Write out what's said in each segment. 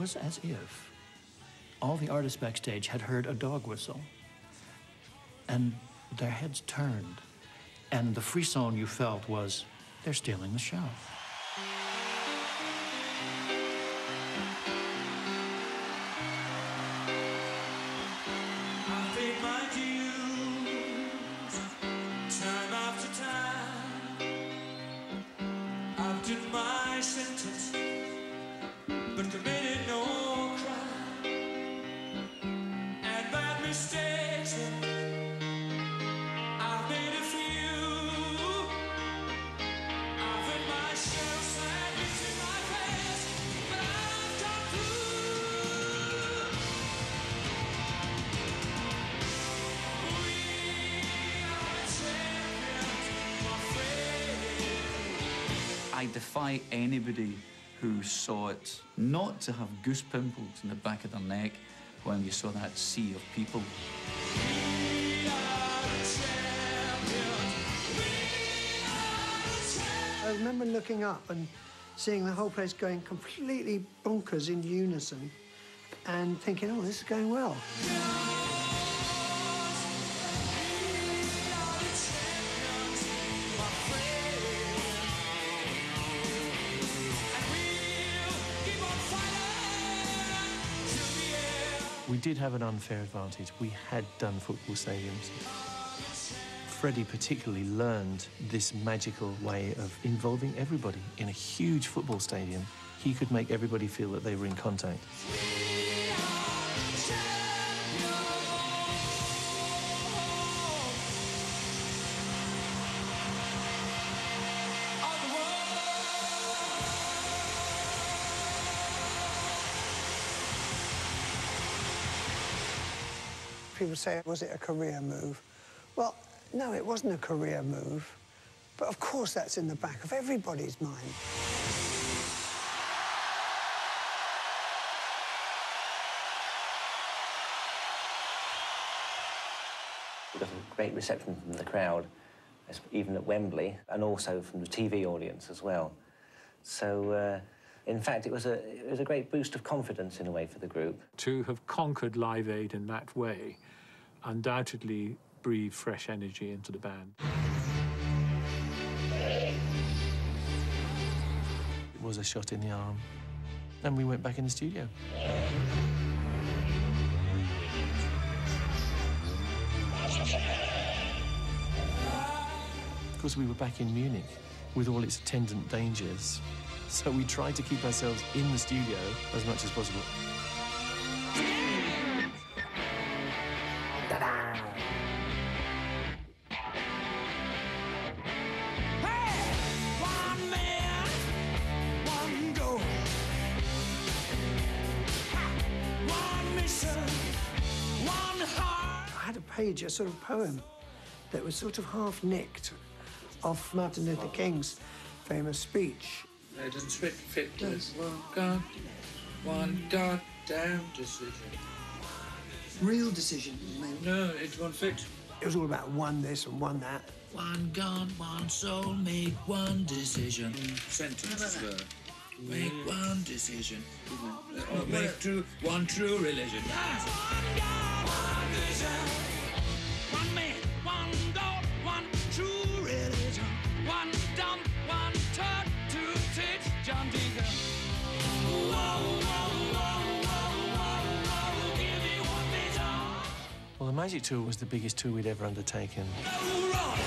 was as if all the artists backstage had heard a dog whistle, and their heads turned, and the frisson you felt was, they're stealing the show. I defy anybody who saw it not to have goose pimples in the back of their neck when you saw that sea of people. I remember looking up and seeing the whole place going completely bonkers in unison and thinking, oh, this is going well. We did have an unfair advantage. We had done football stadiums. Freddie particularly learned this magical way of involving everybody. In a huge football stadium, he could make everybody feel that they were in contact. People say, was it a career move? Well, no, it wasn't a career move. But of course that's in the back of everybody's mind. We got a great reception from the crowd, even at Wembley, and also from the TV audience as well. So, in fact, it was a great boost of confidence, in a way, for the group. To have conquered Live Aid in that way undoubtedly breathed fresh energy into the band. It was a shot in the arm, and we went back in the studio. Of course, we were back in Munich with all its attendant dangers. So we tried to keep ourselves in the studio as much as possible. I had a page, a sort of poem, that was sort of half-nicked off Martin Luther King's famous speech. It doesn't fit with one goddamn decision. Real decision, maybe. No, it won't fit. It was all about one this and one that. One God, one soul, make one decision. Sentence, make one decision. Or make one true religion. One God, one vision. One man, one God, one true religion. One dumb, one turd, two tits, John Deacon. Whoa, whoa, whoa, whoa, whoa, whoa, give me one vision. Well, the Magic Tour was the biggest tour we'd ever undertaken. No wrong,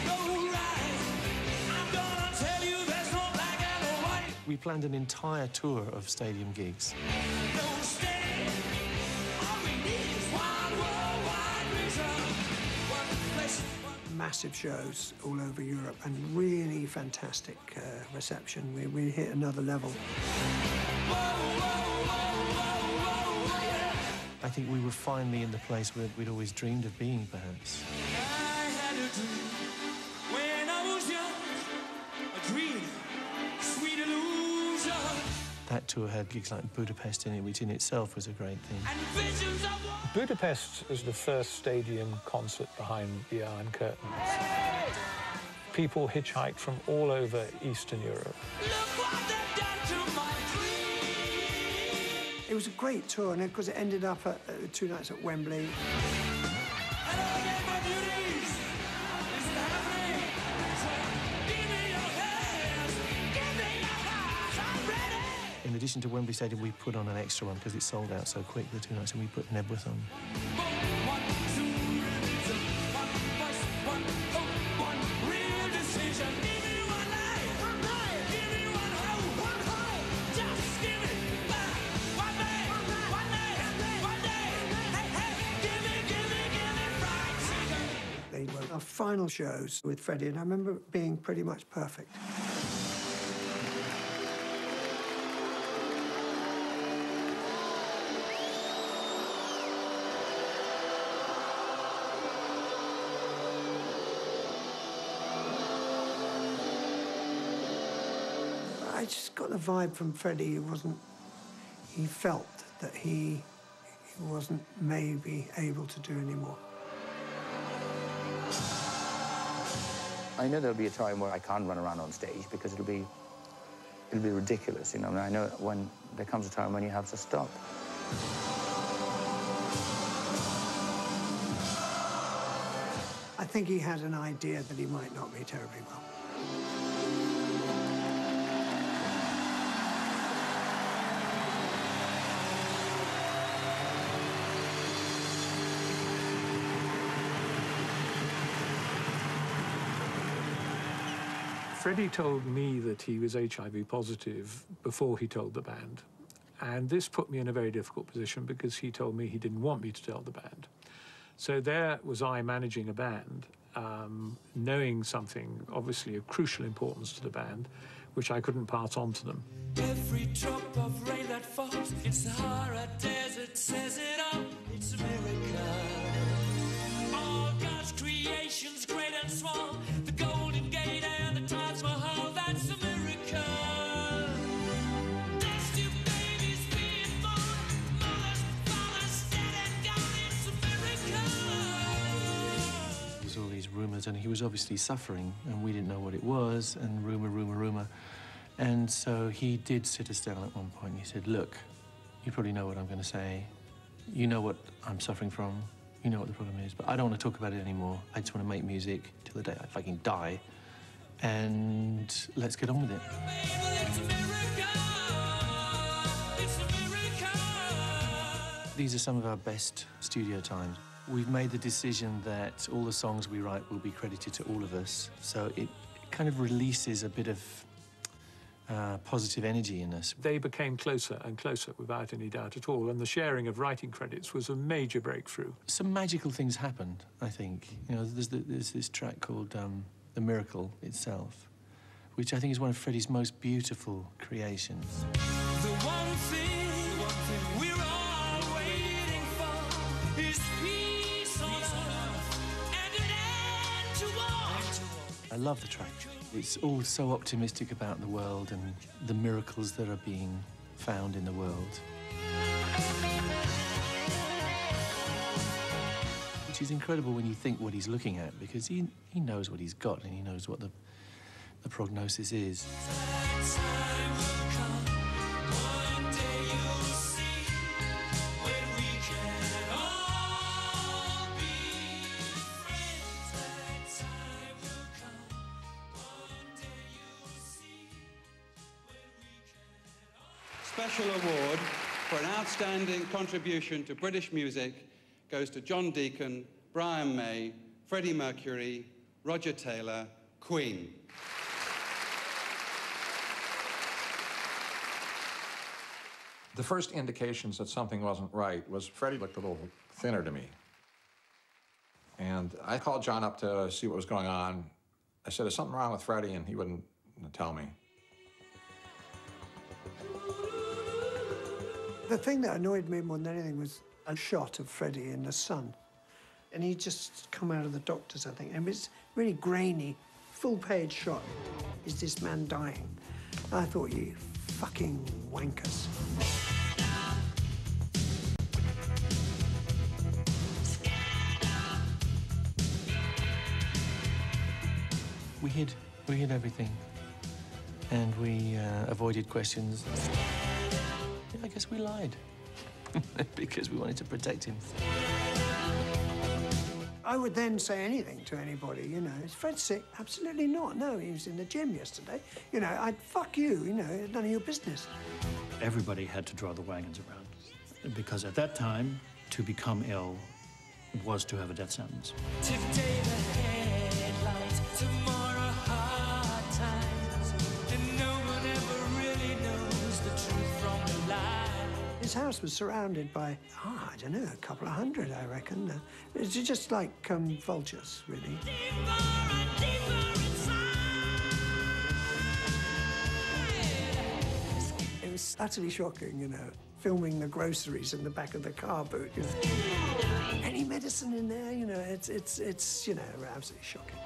no right. I'm gonna tell you there's no black and no white. We planned an entire tour of stadium gigs. No stay. All we need is one worldwide reason. One place, one... Massive shows all over Europe and really fantastic reception. We hit another level. Whoa, whoa, whoa, whoa, whoa, yeah. I think we were finally in the place where we'd always dreamed of being, perhaps. I had a dream when I was young, a dream, sweet illusion. That tour had gigs like Budapest in it, which in itself was a great thing. And visions of one. Budapest was the first stadium concert behind the Iron Curtain. People hitchhiked from all over Eastern Europe. Look what they've done to my dream. was a great tour, and of course it ended up at 2 nights at Wembley. Hello again, my beauties. Is it happening? Give me your hands. Give me your hearts. I'm ready. In addition to Wembley Stadium, we put on an extra one because it sold out so quick, the 2 nights, and we put Nebworth on. They were our final shows with Freddie, and I remember it being pretty much perfect. I just got the vibe from Freddie. He felt that he wasn't maybe able to do anymore. I know there'll be a time where I can't run around on stage because it'll be ridiculous, you know. And I know when there comes a time when you have to stop. I think he had an idea that he might not be terribly well. Freddie told me that he was HIV positive before he told the band. And this put me in a very difficult position because he told me he didn't want me to tell the band. So there was I managing a band, knowing something obviously of crucial importance to the band, which I couldn't pass on to them. Every drop of rain that falls in Sahara Desert says it all. It's a miracle. All God's creations, great and small, the Golden Gate and the Taj Mahal, that's a miracle. There's two babies being born, mothers, fathers, dead and gone, it's a miracle. There was all these rumours, and he was obviously suffering, and we didn't know what it was, and rumour. And so he did sit us down at one point, and he said, look, you probably know what I'm going to say. You know what I'm suffering from. You know what the problem is, but I don't want to talk about it anymore. I just want to make music till the day I fucking die. And let's get on with it. These are some of our best studio times. We've made the decision that all the songs we write will be credited to all of us, so it kind of releases a bit of positive energy in us. They became closer and closer without any doubt at all, and the sharing of writing credits was a major breakthrough. Some magical things happened, I think. You know, there's this track called The Miracle Itself, which I think is one of Freddie's most beautiful creations. The one thing we're all waiting for is peace on earth and an end to war. I love the track. It's all so optimistic about the world and the miracles that are being found in the world. Which is incredible when you think what he's looking at, because he knows what he's got and he knows what the prognosis is. Special award for an outstanding contribution to British music goes to John Deacon, Brian May, Freddie Mercury, Roger Taylor, Queen. The first indications that something wasn't right was Freddie looked a little thinner to me. And I called John up to see what was going on. I said, is something wrong with Freddie? And he wouldn't tell me. The thing that annoyed me more than anything was a shot of Freddie in the sun. And he'd just come out of the doctors, I think. And it's really grainy, full-page shot. Is this man dying? I thought, you fucking wankers. We hid everything, and we avoided questions. I guess we lied. because we wanted to protect him. I would then say anything to anybody, you know. Is Fred sick? Absolutely not. No, he was in the gym yesterday. You know, I'd fuck you, you know, it's none of your business. Everybody had to draw the wagons around, because at that time, to become ill was to have a death sentence. Today the headlights, tomorrow hard times, and no one ever really knows the truth from the lie. His house was surrounded by, I don't know, a couple of hundred, I reckon. It's just like vultures, really. It was utterly shocking, you know, filming the groceries in the back of the car boot. You know. Any medicine in there, you know, it's you know, absolutely shocking.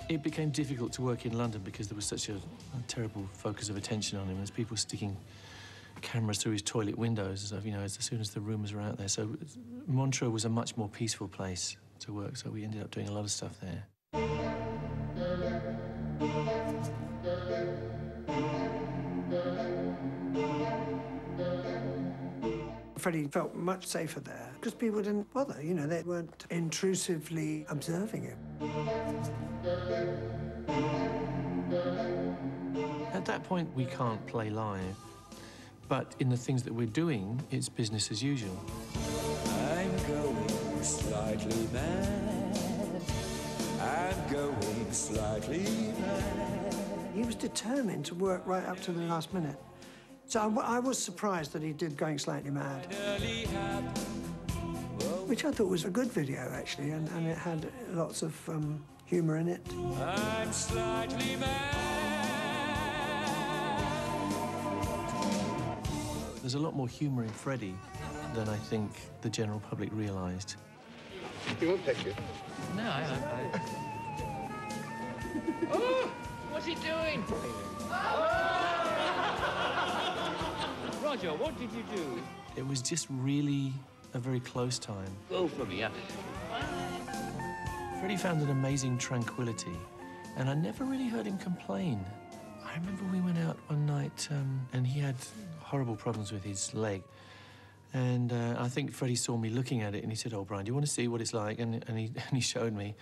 It became difficult to work in London because there was such a terrible focus of attention on him. There's people sticking cameras through his toilet windows and stuff, you know, as soon as the rumours were out there. So Montreux was a much more peaceful place to work, so we ended up doing a lot of stuff there. Freddie felt much safer there because people didn't bother, you know, they weren't intrusively observing him. At that point, we can't play live. But in the things that we're doing, it's business as usual. I'm going slightly mad. I'm going slightly mad. He was determined to work right up to the last minute. So I was surprised that he did Going Slightly Mad, which I thought was a good video, actually, and it had lots of humour in it. I'm slightly mad. There's a lot more humour in Freddie than I think the general public realised. He won't peck you. No, Oh! What's he doing? Roger, what did you do? It was just really a very close time. Go for me, yeah. Freddie found an amazing tranquility, and I never really heard him complain. I remember we went out one night, and he had horrible problems with his leg. And I think Freddie saw me looking at it, and he said, "Oh, Brian, do you want to see what it's like?" And he showed me.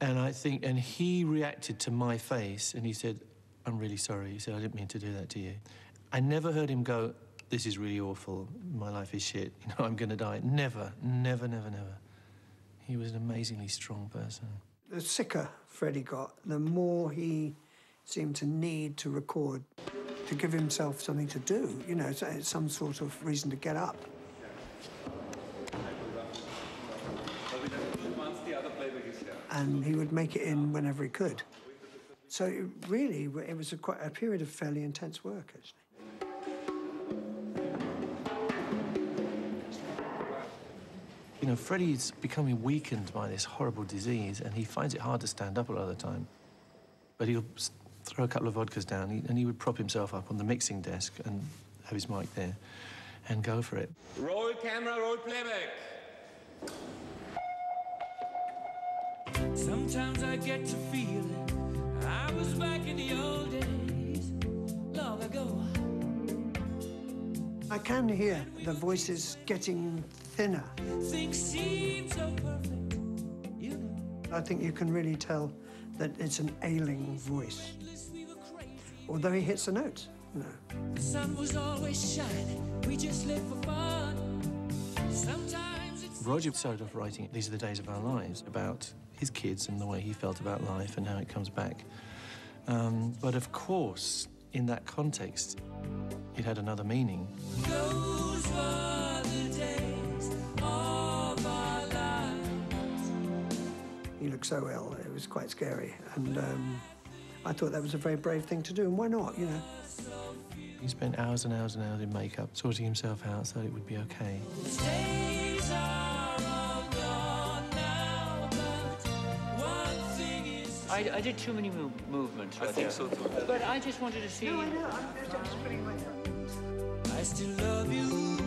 And he reacted to my face, and he said, "I'm really sorry." He said, "I didn't mean to do that to you." I never heard him go, "This is really awful. My life is shit. You know, I'm going to die." Never, never, never, never. He was an amazingly strong person. The sicker Freddie got, the more he seemed to need to record to give himself something to do, you know, some sort of reason to get up. And he would make it in whenever he could. So it was quite a period of fairly intense work, actually. You know, Freddie's becoming weakened by this horrible disease, and he finds it hard to stand up a lot of the time. But he'll throw a couple of vodkas down, and he would prop himself up on the mixing desk and have his mic there and go for it. Roll camera, roll playback. Sometimes I get to feeling I was back in the old days, long ago. I can hear the voices getting thinner. Things seem so perfect, you know. I think you can really tell that it's an ailing voice. Although he hits the notes, you know. The sun was always shining, we just lived for fun. Sometimes it's... Roger started off writing These Are the Days of Our Lives about his kids and the way he felt about life and how it comes back. But of course, in that context, it had another meaning. Those were the days of our lives. He looked so ill, it was quite scary. And I thought that was a very brave thing to do, and why not, you know? He spent hours and hours and hours in makeup, sorting himself out so it would be okay. Those days are all gone now, but one thing is... I did too many movements. I think so too. But I just wanted to see... No, I know, I'm just putting my... I still love you.